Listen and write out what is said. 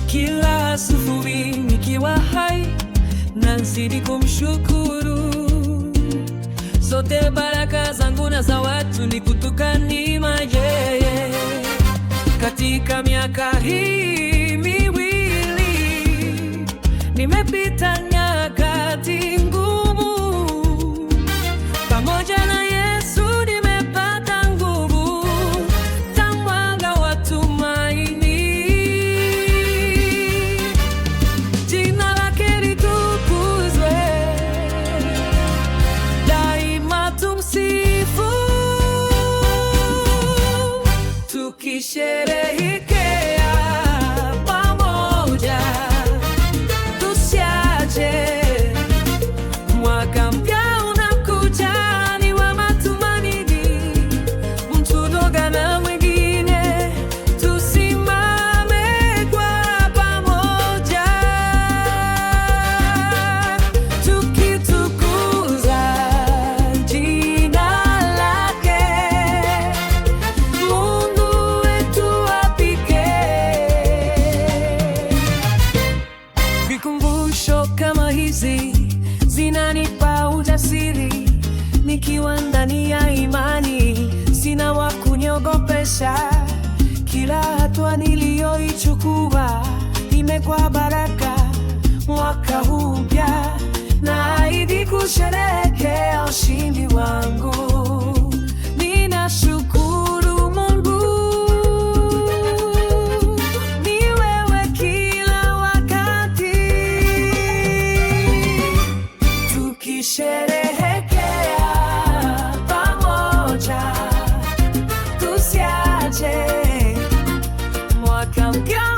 Kila asubuhi nikiwa hai nazidi kumshukuru. Zote baraka zangu na za watu ni kutoka yeye. Katika miaka hii miwili nimepita nyakati ngumu, pamoja na Yesu nimepata nguvu, mwanga wa tumaini. Jina lake litukuzwe, daima tumsifu, tukisherehekea pamoja, tusiache. Mwaka mpya unakuja, ni wa matumaini, mtu mmoja na mwingine, tusimame kwa pamoja, tukitukuza jina lake, Mungu wetu wa pekee. Vikumbusho kama hizi zinanipa ujasiri, nikiwa ndani ya imani, sina wa kuniogopesha. Kila hatua niliyoichukua imekuwa baraka. Mwaka huu mpya naahidi kusherehekea ushindi wangu. Ninashukuru Mungu, ni wewe kila wakati, tukisherehekea pamoja, tusiache. Mwaka mpya